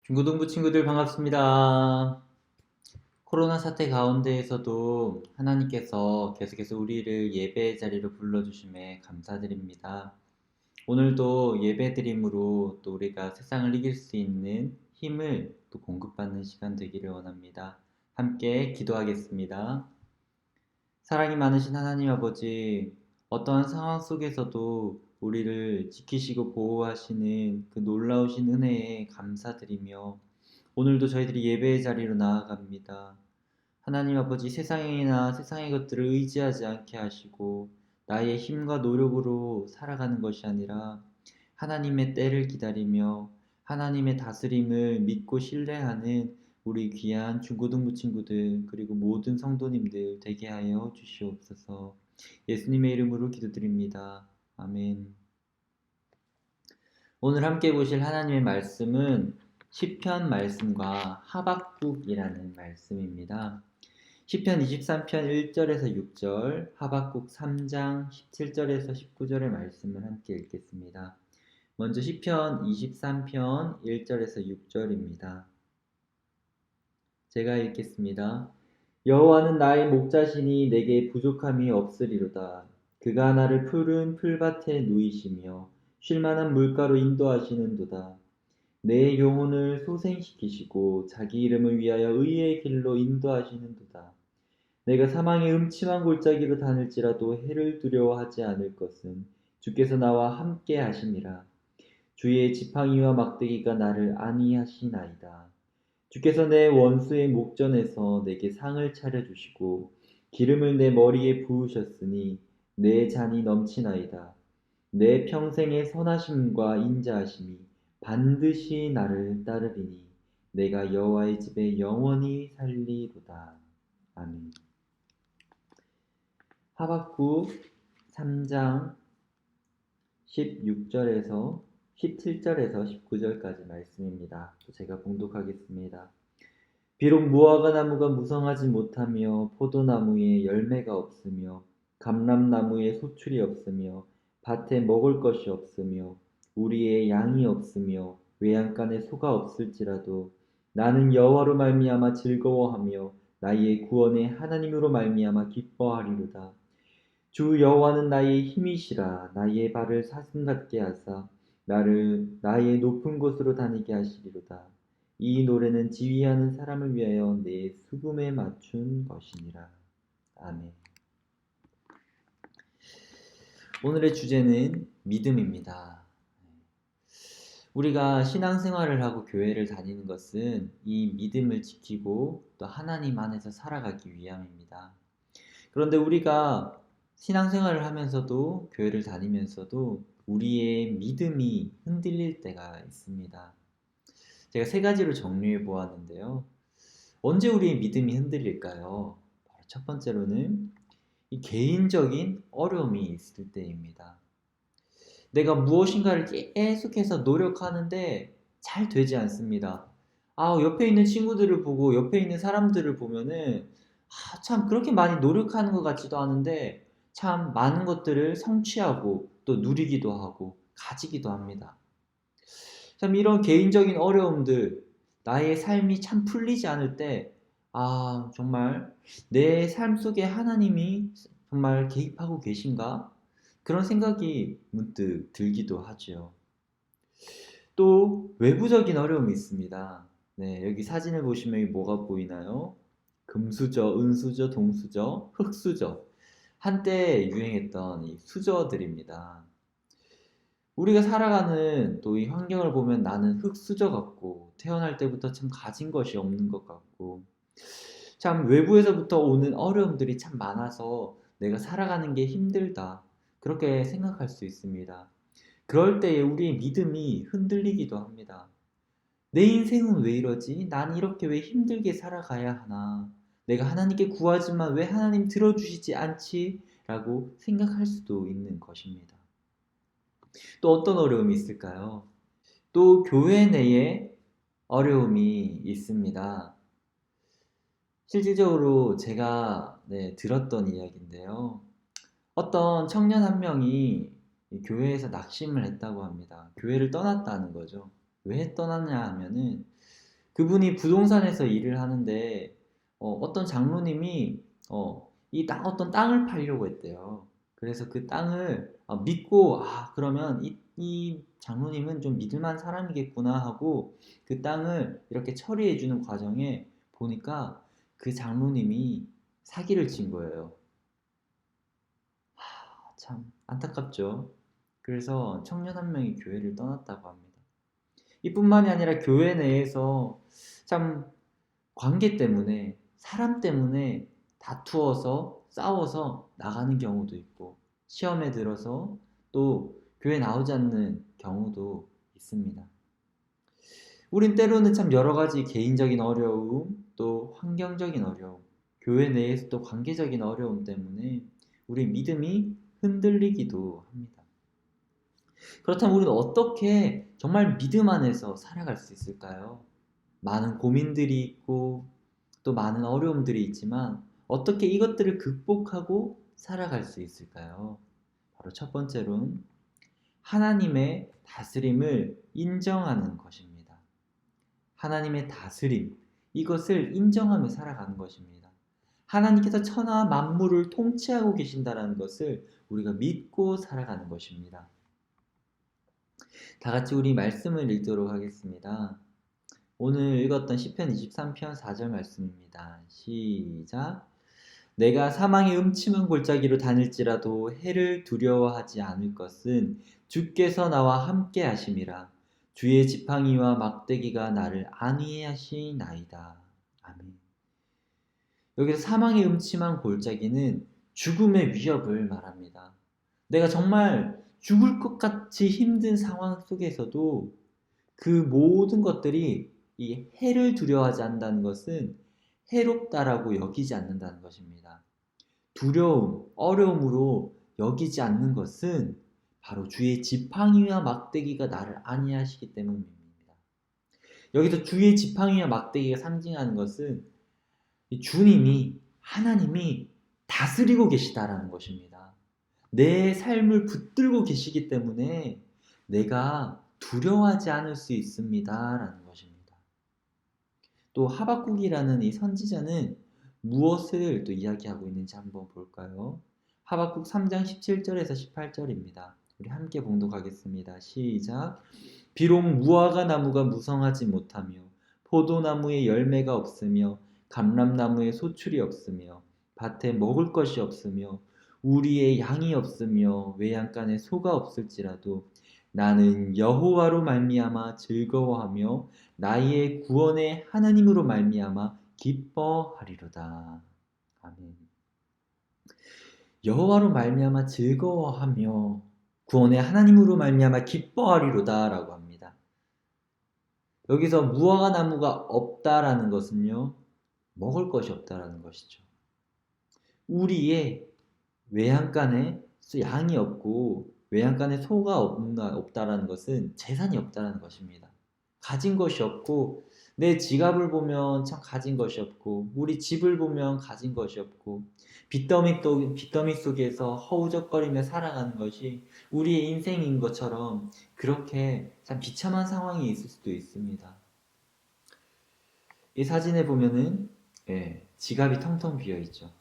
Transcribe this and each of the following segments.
중고등부 친구들 반갑습니다. 코로나 사태 가운데에서도 하나님께서 계속해서 우리를 예배의 자리로 불러주심에 감사드립니다. 오늘도 예배드림으로 또 우리가 세상을 이길 수 있는 힘을 또 공급받는 시간 되기를 원합니다. 함께 기도하겠습니다. 사랑이 많으신 하나님 아버지, 어떠한 상황 속에서도 우리를 지키시고 보호하시는 그 놀라우신 은혜에 감사드리며 오늘도 저희들이 예배의 자리로 나아갑니다. 하나님 아버지, 세상이나 세상의 것들을 의지하지 않게 하시고 나의 힘과 노력으로 살아가는 것이 아니라 하나님의 때를 기다리며 하나님의 다스림을 믿고 신뢰하는 우리 귀한 중고등부 친구들 그리고 모든 성도님들 되게 하여 주시옵소서. 예수님의 이름으로 기도드립니다. 아멘. 오늘 함께 보실 하나님의 말씀은 시편 말씀과 하박국이라는 말씀입니다. 시편 23편 1절에서 6절, 하박국 3장 17절에서 19절의 말씀을 함께 읽겠습니다. 먼저 시편 23편 1절에서 6절입니다. 제가 읽겠습니다. 여호와는 나의 목자시니 내게 부족함이 없으리로다. 그가 나를 푸른 풀밭에 누이시며 쉴만한 물가로 인도하시는도다. 내 영혼을 소생시키시고 자기 이름을 위하여 의의 길로 인도하시는도다. 내가 사망의 음침한 골짜기로 다닐지라도 해를 두려워하지 않을 것은 주께서 나와 함께 하심이라. 주의 지팡이와 막대기가 나를 안위하시나이다. 주께서 내 원수의 목전에서 내게 상을 차려주시고 기름을 내 머리에 부으셨으니 내 잔이 넘치나이다. 내 평생의 선하심과 인자하심이 반드시 나를 따르리니 내가 여호와의 집에 영원히 살리로다. 아멘. 하박국 3장 16절에서 17절에서 19절까지 말씀입니다. 제가 봉독하겠습니다. 비록 무화과 나무가 무성하지 못하며 포도나무에 열매가 없으며 감람나무에 소출이 없으며 밭에 먹을 것이 없으며 우리의 양이 없으며 외양간에 소가 없을지라도 나는 여호와로 말미암아 즐거워하며 나의 구원의 하나님으로 말미암아 기뻐하리로다. 주 여호와는 나의 힘이시라. 나의 발을 사슴 같게 하사 나를 나의 높은 곳으로 다니게 하시리로다. 이 노래는 지휘하는 사람을 위하여 내 수금에 맞춘 것이니라. 아멘. 오늘의 주제는 믿음입니다. 우리가 신앙생활을 하고 교회를 다니는 것은 이 믿음을 지키고 또 하나님 안에서 살아가기 위함입니다. 그런데 우리가 신앙생활을 하면서도 교회를 다니면서도 우리의 믿음이 흔들릴 때가 있습니다. 제가 세 가지로 정리해 보았는데요. 언제 우리의 믿음이 흔들릴까요? 바로 첫 번째로는 이 개인적인 어려움이 있을 때입니다. 내가 무엇인가를 계속해서 노력하는데 잘 되지 않습니다. 옆에 있는 친구들을 보고 옆에 있는 사람들을 보면은 참 그렇게 많이 노력하는 것 같지도 않은데 참 많은 것들을 성취하고 또 누리기도 하고 가지기도 합니다. 참 이런 개인적인 어려움들, 나의 삶이 참 풀리지 않을 때, 정말 내 삶 속에 하나님이 정말 개입하고 계신가? 그런 생각이 문득 들기도 하죠. 또 외부적인 어려움이 있습니다. 네, 여기 사진을 보시면 뭐가 보이나요? 금수저, 은수저, 동수저, 흑수저. 한때 유행했던 이 수저들입니다. 우리가 살아가는 또 이 환경을 보면 나는 흙수저 같고 태어날 때부터 참 가진 것이 없는 것 같고 참 외부에서부터 오는 어려움들이 참 많아서 내가 살아가는 게 힘들다. 그렇게 생각할 수 있습니다. 그럴 때에 우리의 믿음이 흔들리기도 합니다. 내 인생은 왜 이러지? 난 이렇게 왜 힘들게 살아가야 하나? 내가 하나님께 구하지만 왜 하나님 들어주시지 않지? 라고 생각할 수도 있는 것입니다. 또 어떤 어려움이 있을까요? 또 교회 내에 어려움이 있습니다. 실질적으로 제가 들었던 이야기인데요. 어떤 청년 한 명이 교회에서 낙심을 했다고 합니다. 교회를 떠났다는 거죠. 왜 떠났냐 하면은 그분이 부동산에서 일을 하는데 어떤 장로님이 이 어떤 땅을 팔려고 했대요. 그래서 그 땅을 믿고 그러면 이 장로님은 좀 믿을만한 사람이겠구나 하고 그 땅을 이렇게 처리해 주는 과정에 보니까 그 장로님이 사기를 친 거예요. 참 안타깝죠. 그래서 청년 한 명이 교회를 떠났다고 합니다. 이뿐만이 아니라 교회 내에서 참 관계 때문에 사람 때문에 다투어서 싸워서 나가는 경우도 있고 시험에 들어서 또 교회 나오지 않는 경우도 있습니다. 우린 때로는 참 여러 가지 개인적인 어려움 또 환경적인 어려움 교회 내에서 또 관계적인 어려움 때문에 우리 믿음이 흔들리기도 합니다. 그렇다면 우리는 어떻게 정말 믿음 안에서 살아갈 수 있을까요? 많은 고민들이 있고 또 많은 어려움들이 있지만 어떻게 이것들을 극복하고 살아갈 수 있을까요? 바로 첫 번째로는 하나님의 다스림을 인정하는 것입니다. 하나님의 다스림, 이것을 인정하며 살아가는 것입니다. 하나님께서 천하와 만물을 통치하고 계신다는 것을 우리가 믿고 살아가는 것입니다. 다 같이 우리 말씀을 읽도록 하겠습니다. 오늘 읽었던 시편 23편 4절 말씀입니다. 시작. 내가 사망의 음침한 골짜기로 다닐지라도 해를 두려워하지 않을 것은 주께서 나와 함께 하심이라. 주의 지팡이와 막대기가 나를 안위하시나이다. 아멘. 여기서 사망의 음침한 골짜기는 죽음의 위협을 말합니다. 내가 정말 죽을 것 같이 힘든 상황 속에서도 그 모든 것들이 이 해를 두려워하지 않는다는 것은 해롭다라고 여기지 않는다는 것입니다. 두려움, 어려움으로 여기지 않는 것은 바로 주의 지팡이와 막대기가 나를 안위하시기 때문입니다. 여기서 주의 지팡이와 막대기가 상징하는 것은 주님이, 하나님이 다스리고 계시다라는 것입니다. 내 삶을 붙들고 계시기 때문에 내가 두려워하지 않을 수 있습니다라는 것입니다. 또 하박국이라는 이 선지자는 무엇을 또 이야기하고 있는지 한번 볼까요? 하박국 3장 17절에서 18절입니다. 우리 함께 봉독하겠습니다. 시작. 비록 무화과 나무가 무성하지 못하며 포도나무에 열매가 없으며 감람나무에 소출이 없으며 밭에 먹을 것이 없으며 우리의 양이 없으며 외양간에 소가 없을지라도 나는 여호와로 말미암아 즐거워하며 나의 구원의 하나님으로 말미암아 기뻐하리로다. 아멘. 여호와로 말미암아 즐거워하며 구원의 하나님으로 말미암아 기뻐하리로다라고 합니다. 여기서 무화과 나무가 없다라는 것은요, 먹을 것이 없다라는 것이죠. 우리의 외양간에 양이 없고 외양간에 소가 없다라는 것은 재산이 없다라는 것입니다. 가진 것이 없고 내 지갑을 보면 참 가진 것이 없고 우리 집을 보면 가진 것이 없고 빚더미 속에서 허우적거리며 살아가는 것이 우리의 인생인 것처럼 그렇게 참 비참한 상황이 있을 수도 있습니다. 이 사진에 보면은 지갑이 텅텅 비어 있죠.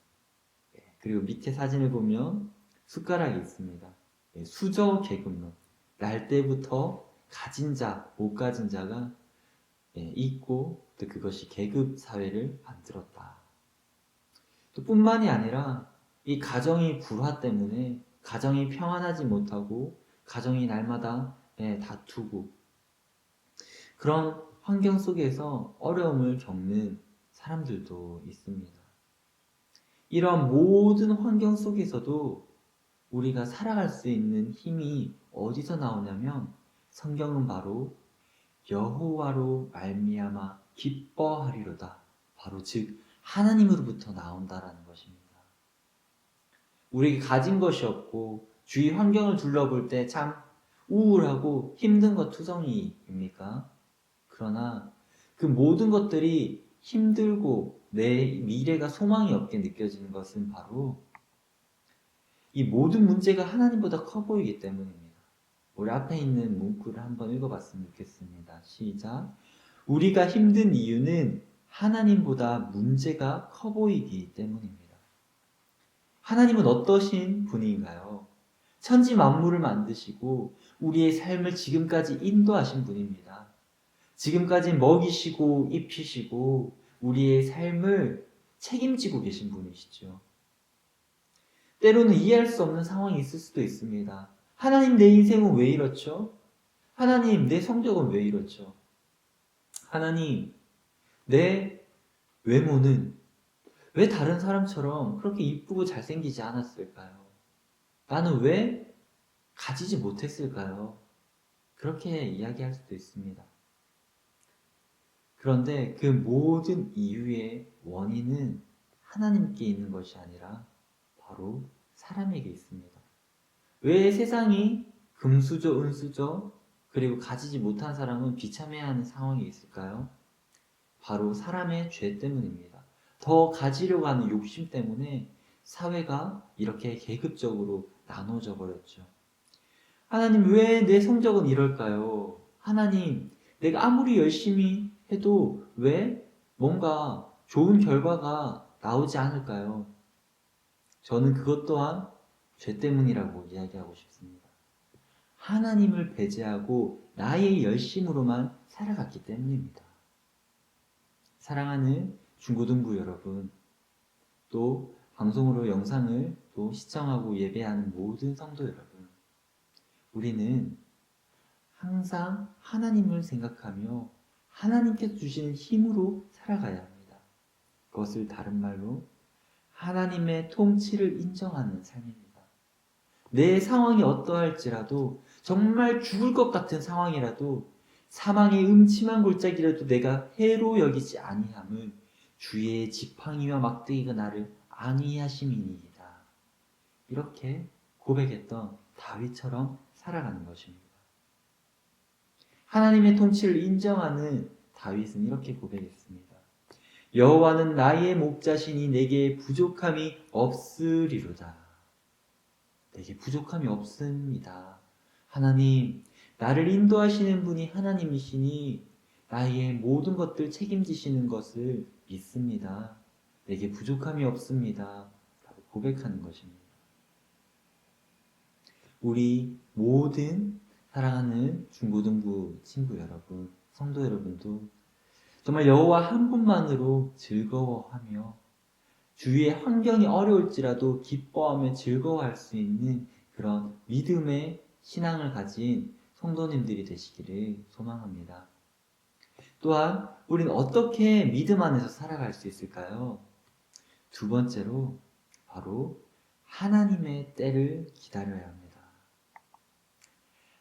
그리고 밑에 사진을 보면 숟가락이 있습니다. 수저 계급론. 날 때부터 가진 자, 못 가진 자가 있고 또 그것이 계급 사회를 만들었다. 또 뿐만이 아니라 이 가정이 불화 때문에 가정이 평안하지 못하고 가정이 날마다 다투고 그런 환경 속에서 어려움을 겪는 사람들도 있습니다. 이런 모든 환경 속에서도 우리가 살아갈 수 있는 힘이 어디서 나오냐면 성경은 바로 여호와로 말미암아 기뻐하리로다. 바로 즉 하나님으로부터 나온다라는 것입니다. 우리에게 가진 것이 없고 주위 환경을 둘러볼 때 참 우울하고 힘든 것 투성이입니까? 그러나 그 모든 것들이 힘들고 내 미래가 소망이 없게 느껴지는 것은 바로 이 모든 문제가 하나님보다 커 보이기 때문입니다. 우리 앞에 있는 문구를 한번 읽어봤으면 좋겠습니다. 시작. 우리가 힘든 이유는 하나님보다 문제가 커 보이기 때문입니다. 하나님은 어떠신 분인가요? 천지 만물을 만드시고 우리의 삶을 지금까지 인도하신 분입니다. 지금까지 먹이시고 입히시고 우리의 삶을 책임지고 계신 분이시죠. 때로는 이해할 수 없는 상황이 있을 수도 있습니다. 하나님, 내 인생은 왜 이렇죠? 하나님, 내 성격은 왜 이렇죠? 하나님, 내 외모는 왜 다른 사람처럼 그렇게 이쁘고 잘생기지 않았을까요? 나는 왜 가지지 못했을까요? 그렇게 이야기할 수도 있습니다. 그런데 그 모든 이유의 원인은 하나님께 있는 것이 아니라 바로 사람에게 있습니다. 왜 세상이 금수저, 은수저, 그리고 가지지 못한 사람은 비참해하는 상황이 있을까요? 바로 사람의 죄 때문입니다. 더 가지려고 하는 욕심 때문에 사회가 이렇게 계급적으로 나눠져 버렸죠. 하나님, 왜 내 성적은 이럴까요? 하나님, 내가 아무리 열심히 해도 왜 뭔가 좋은 결과가 나오지 않을까요? 저는 그것 또한 죄 때문이라고 이야기하고 싶습니다. 하나님을 배제하고 나의 열심으로만 살아갔기 때문입니다. 사랑하는 중고등부 여러분, 또 방송으로 영상을 또 시청하고 예배하는 모든 성도 여러분, 우리는 항상 하나님을 생각하며 하나님께서 주시는 힘으로 살아가야 합니다. 그것을 다른 말로 하나님의 통치를 인정하는 삶입니다. 내 상황이 어떠할지라도, 정말 죽을 것 같은 상황이라도, 사망의 음침한 골짜기라도 내가 해로 여기지 아니함은 주의 지팡이와 막대기가 나를 안위하심이니이다. 이렇게 고백했던 다윗처럼 살아가는 것입니다. 하나님의 통치를 인정하는 다윗은 이렇게 고백했습니다. 여호와는 나의 목자시니 내게 부족함이 없으리로다. 내게 부족함이 없습니다. 하나님, 나를 인도하시는 분이 하나님이시니 나의 모든 것들 책임지시는 것을 믿습니다. 내게 부족함이 없습니다. 라고 고백하는 것입니다. 우리 모든 사랑하는 중고등부 친구 여러분, 성도 여러분도 정말 여호와 한 분만으로 즐거워하며 주위의 환경이 어려울지라도 기뻐하며 즐거워할 수 있는 그런 믿음의 신앙을 가진 성도님들이 되시기를 소망합니다. 또한 우리는 어떻게 믿음 안에서 살아갈 수 있을까요? 두 번째로 바로 하나님의 때를 기다려야 합니다.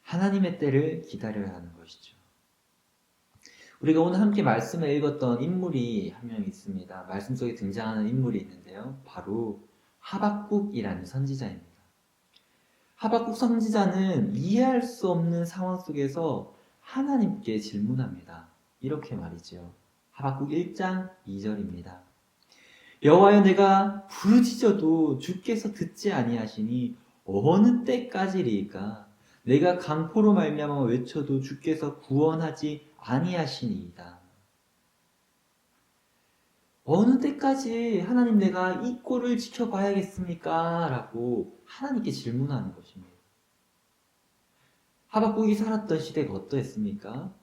하나님의 때를 기다려야 하는 것이죠. 우리가 오늘 함께 말씀을 읽었던 인물이 한 명 있습니다. 말씀 속에 등장하는 인물이 있는데요. 바로 하박국이라는 선지자입니다. 하박국 선지자는 이해할 수 없는 상황 속에서 하나님께 질문합니다. 이렇게 말이죠. 하박국 1장 2절입니다. 여호와여, 내가 부르짖어도 주께서 듣지 아니하시니 어느 때까지리까? 내가 강포로 말미암아 외쳐도 주께서 구원하지 아니하시니이다. 어느 때까지 하나님, 내가 이 꼴을 지켜봐야겠습니까? 라고 하나님께 질문하는 것입니다. 하박국이 살았던 시대가 어떠했습니까?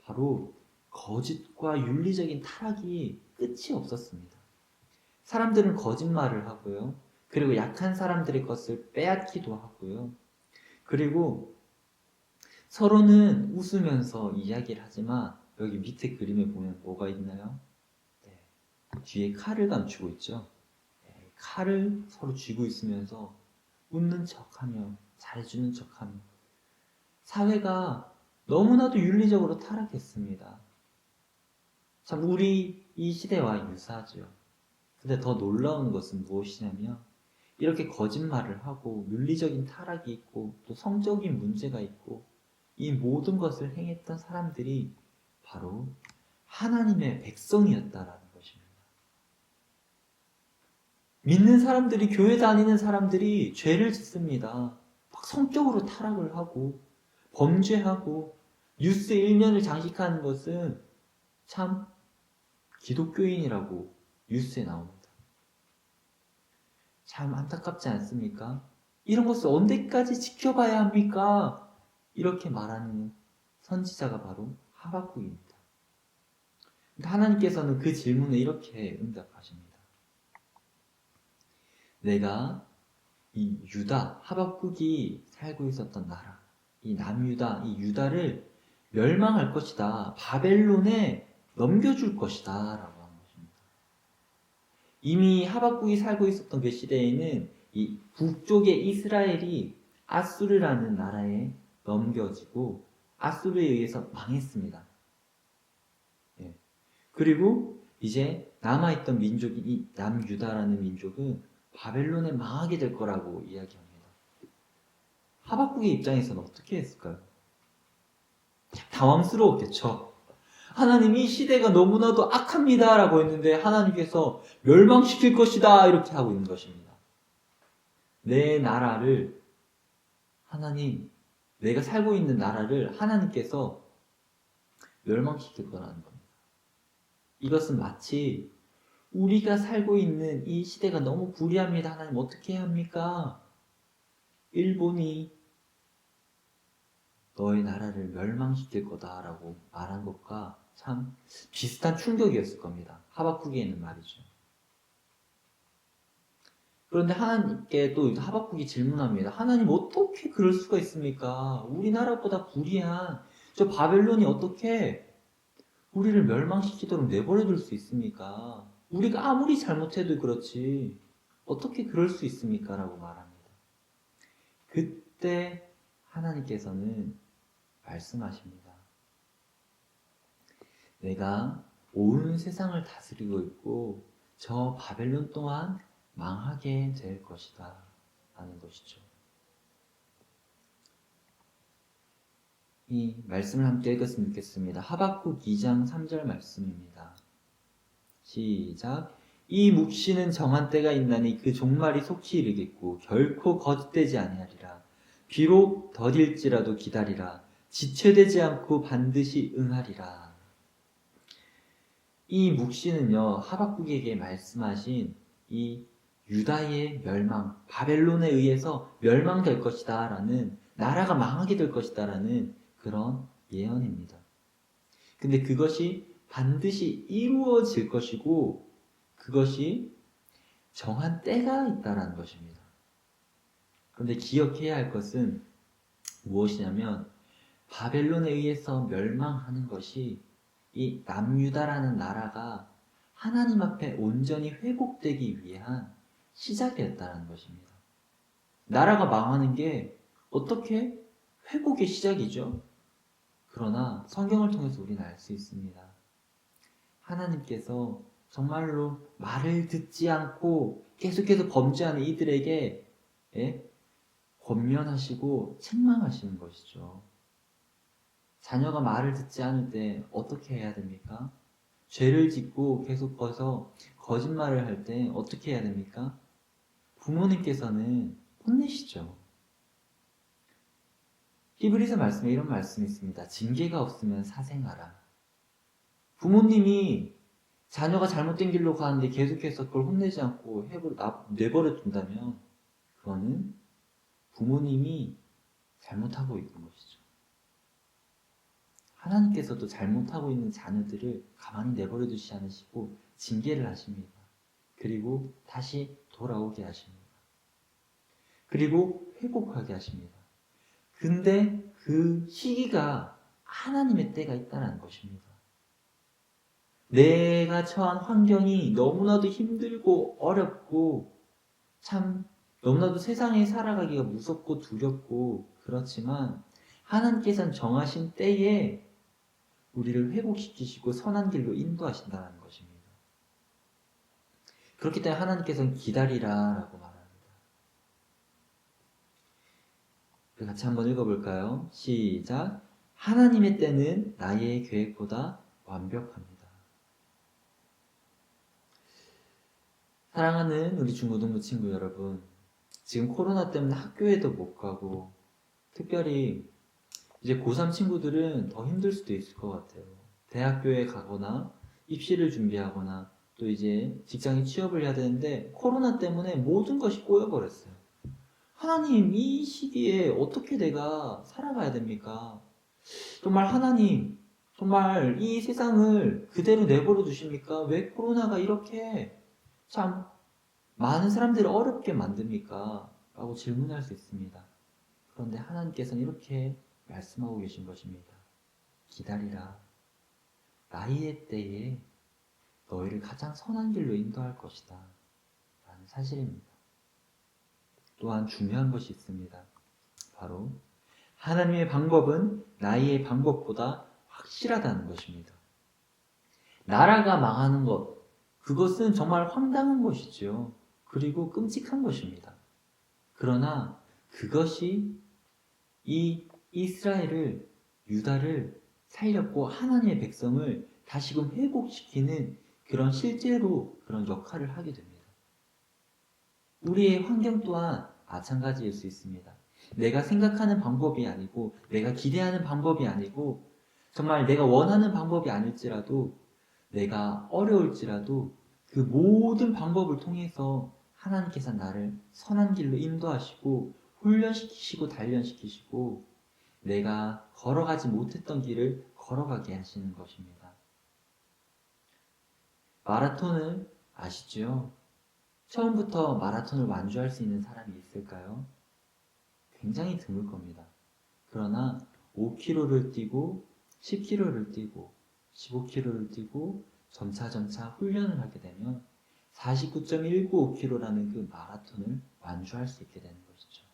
바로 거짓과 윤리적인 타락이 끝이 없었습니다. 사람들은 거짓말을 하고요. 그리고 약한 사람들의 것을 빼앗기도 하고요. 그리고 서로는 웃으면서 이야기를 하지만 여기 밑에 그림에 보면 뭐가 있나요? 네, 뒤에 칼을 감추고 있죠. 네, 칼을 서로 쥐고 있으면서 웃는 척하며 잘해주는 척하며 사회가 너무나도 윤리적으로 타락했습니다. 참 우리 이 시대와 유사하죠. 근데 더 놀라운 것은 무엇이냐면 이렇게 거짓말을 하고 윤리적인 타락이 있고 또 성적인 문제가 있고 이 모든 것을 행했던 사람들이 바로 하나님의 백성이었다라는 것입니다. 믿는 사람들이, 교회 다니는 사람들이 죄를 짓습니다. 막 성격으로 타락을 하고 범죄하고 뉴스 일면을 장식하는 것은 참 기독교인이라고 뉴스에 나옵니다. 참 안타깝지 않습니까? 이런 것을 언제까지 지켜봐야 합니까? 이렇게 말하는 선지자가 바로 하박국입니다. 하나님께서는 그 질문에 이렇게 응답하십니다. 내가 이 유다, 하박국이 살고 있었던 나라, 이 남유다, 이 유다를 멸망할 것이다. 바벨론에 넘겨줄 것이다. 라고 하는 것입니다. 이미 하박국이 살고 있었던 그 시대에는 이 북쪽의 이스라엘이 아수르라는 나라에 넘겨지고 아수르에 의해서 망했습니다. 예. 그리고 이제 남아있던 민족이 이 남유다라는 민족은 바벨론에 망하게 될 거라고 이야기합니다. 하박국의 입장에서는 어떻게 했을까요? 당황스러웠겠죠. 하나님 이 시대가 너무나도 악합니다 라고 했는데 하나님께서 멸망시킬 것이다 이렇게 하고 있는 것입니다. 내 나라를 하나님, 내가 살고 있는 나라를 하나님께서 멸망시킬 거라는 겁니다. 이것은 마치 우리가 살고 있는 이 시대가 너무 불의합니다. 하나님 어떻게 해야 합니까? 일본이 너의 나라를 멸망시킬 거다라고 말한 것과 참 비슷한 충격이었을 겁니다. 하박국에는 말이죠. 그런데 하나님께 또 하박국이 질문합니다. 하나님 어떻게 그럴 수가 있습니까? 우리나라보다 불의한 저 바벨론이 어떻게 우리를 멸망시키도록 내버려 둘 수 있습니까? 우리가 아무리 잘못해도 그렇지 어떻게 그럴 수 있습니까? 라고 말합니다. 그때 하나님께서는 말씀하십니다. 내가 온 세상을 다스리고 있고 저 바벨론 또한 망하게 될 것이다 라는 것이죠. 이 말씀을 함께 읽었으면 좋겠습니다. 하박국 2장 3절 말씀입니다. 시작. 이 묵시는 정한 때가 있나니 그 종말이 속히 이르겠고 결코 거짓되지 아니하리라. 비록 더딜지라도 기다리라. 지체되지 않고 반드시 응하리라. 이 묵시는요, 하박국에게 말씀하신 이 유다의 멸망, 바벨론에 의해서 멸망될 것이다 라는, 나라가 망하게 될 것이다 라는 그런 예언입니다. 근데 그것이 반드시 이루어질 것이고 그것이 정한 때가 있다라는 것입니다. 그런데 기억해야 할 것은 무엇이냐면 바벨론에 의해서 멸망하는 것이 이 남유다라는 나라가 하나님 앞에 온전히 회복되기 위한 시작이었다는 것입니다. 나라가 망하는 게 어떻게 회복의 시작이죠? 그러나 성경을 통해서 우리는 알 수 있습니다. 하나님께서 정말로 말을 듣지 않고 계속해서 범죄하는 이들에게 권면하시고 책망하시는 것이죠. 자녀가 말을 듣지 않을 때 어떻게 해야 됩니까? 죄를 짓고 계속 거짓말을 할 때 어떻게 해야 됩니까? 부모님께서는 혼내시죠. 히브리서 말씀에 이런 말씀이 있습니다. 징계가 없으면 사생하라. 부모님이 자녀가 잘못된 길로 가는데 계속해서 그걸 혼내지 않고 내버려 둔다면 그거는 부모님이 잘못하고 있는 것이죠. 하나님께서도 잘못하고 있는 자녀들을 가만히 내버려 두시지 않으시고 징계를 하십니다. 그리고 다시 돌아오게 하십니다. 그리고 회복하게 하십니다. 근데 그 시기가 하나님의 때가 있다는 것입니다. 내가 처한 환경이 너무나도 힘들고 어렵고 참 너무나도 세상에 살아가기가 무섭고 두렵고 그렇지만 하나님께서는 정하신 때에 우리를 회복시키시고 선한 길로 인도하신다는 것입니다. 그렇기 때문에 하나님께서는 기다리라 라고 말합니다. 같이 한번 읽어볼까요? 시작. 하나님의 때는 나의 계획보다 완벽합니다. 사랑하는 우리 중고등부 친구 여러분, 지금 코로나 때문에 학교에도 못 가고 특별히 이제 고3 친구들은 더 힘들 수도 있을 것 같아요. 대학교에 가거나 입시를 준비하거나 또 이제 직장에 취업을 해야 되는데 코로나 때문에 모든 것이 꼬여버렸어요. 하나님, 이 시기에 어떻게 내가 살아가야 됩니까? 정말 하나님, 정말 이 세상을 그대로 내버려 두십니까? 왜 코로나가 이렇게 참 많은 사람들을 어렵게 만듭니까? 라고 질문할 수 있습니다. 그런데 하나님께서는 이렇게 말씀하고 계신 것입니다. 기다리라. 나의 때에 너희를 가장 선한 길로 인도할 것이다. 라는 사실입니다. 또한 중요한 것이 있습니다. 바로 하나님의 방법은 나의 방법보다 확실하다는 것입니다. 나라가 망하는 것, 그것은 정말 황당한 것이지요. 그리고 끔찍한 것입니다. 그러나 그것이 이 이스라엘을, 유다를 살렸고 하나님의 백성을 다시금 회복시키는 그런 실제로 그런 역할을 하게 됩니다. 우리의 환경 또한 마찬가지일 수 있습니다. 내가 생각하는 방법이 아니고, 내가 기대하는 방법이 아니고, 정말 내가 원하는 방법이 아닐지라도, 내가 어려울지라도 그 모든 방법을 통해서 하나님께서 나를 선한 길로 인도하시고 훈련시키시고 단련시키시고 내가 걸어가지 못했던 길을 걸어가게 하시는 것입니다. 마라톤을 아시죠? 처음부터 마라톤을 완주할 수 있는 사람이 있을까요? 굉장히 드물 겁니다. 그러나 5km를 뛰고 10km를 뛰고 15km를 뛰고 점차 훈련을 하게 되면 49.195km라는 그 마라톤을 완주할 수 있게 되는 것이죠.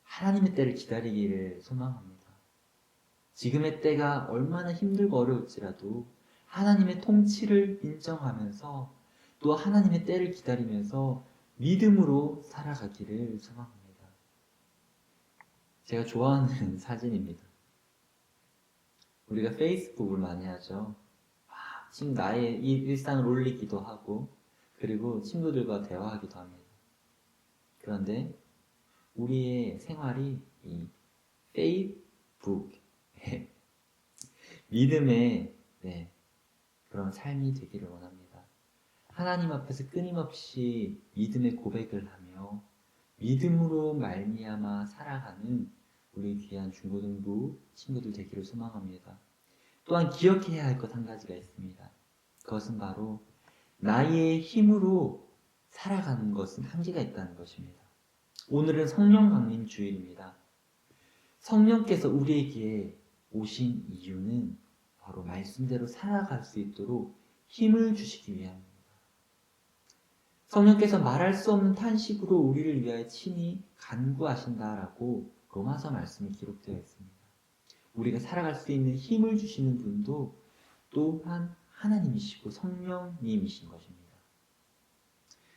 하나님의 때를 기다리기를 소망합니다. 지금의 때가 얼마나 힘들고 어려울지라도 하나님의 통치를 인정하면서 또 하나님의 때를 기다리면서 믿음으로 살아가기를 소망합니다. 제가 좋아하는 사진입니다. 우리가 페이스북을 많이 하죠. 지금 나의 이 일상을 올리기도 하고 그리고 친구들과 대화하기도 합니다. 그런데 우리의 생활이 이 페이북 믿음의 그런 삶이 되기를 원합니다. 하나님 앞에서 끊임없이 믿음의 고백을 하며 믿음으로 말미암아 살아가는 우리 귀한 중고등부 친구들 되기를 소망합니다. 또한 기억해야 할 것 한 가지가 있습니다. 그것은 바로 나의 힘으로 살아가는 것은 한계가 있다는 것입니다. 오늘은 성령 강림 주일입니다. 성령께서 우리에게 오신 이유는 바로 말씀대로 살아갈 수 있도록 힘을 주시기 위함입니다. 성령께서 말할 수 없는 탄식으로 우리를 위하여 친히 간구하신다라고 로마서 말씀이 기록되어 있습니다. 우리가 살아갈 수 있는 힘을 주시는 분도 또한 하나님이시고 성령님이신 것입니다.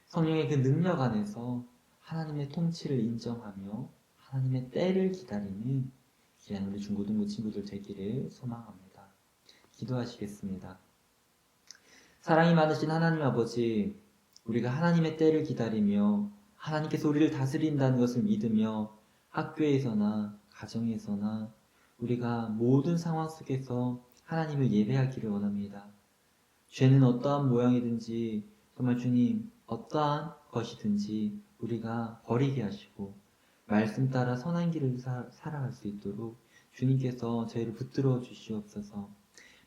성령의 그 능력 안에서 하나님의 통치를 인정하며 하나님의 때를 기다리는 귀한 우리 중고등부 친구들 되기를 소망합니다. 기도하시겠습니다. 사랑이 많으신 하나님 아버지, 우리가 하나님의 때를 기다리며 하나님께서 우리를 다스린다는 것을 믿으며 학교에서나 가정에서나 우리가 모든 상황 속에서 하나님을 예배하기를 원합니다. 죄는 어떠한 모양이든지 정말 주님 어떠한 것이든지 우리가 버리게 하시고 말씀 따라 선한 길을 살아갈 수 있도록 주님께서 저희를 붙들어 주시옵소서.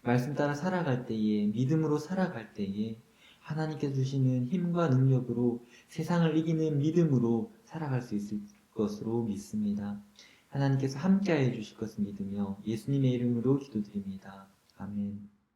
말씀 따라 살아갈 때에 믿음으로 살아갈 때에 하나님께서 주시는 힘과 능력으로 세상을 이기는 믿음으로 살아갈 수 있을 것으로 믿습니다. 하나님께서 함께하여 주실 것을 믿으며 예수님의 이름으로 기도드립니다. 아멘.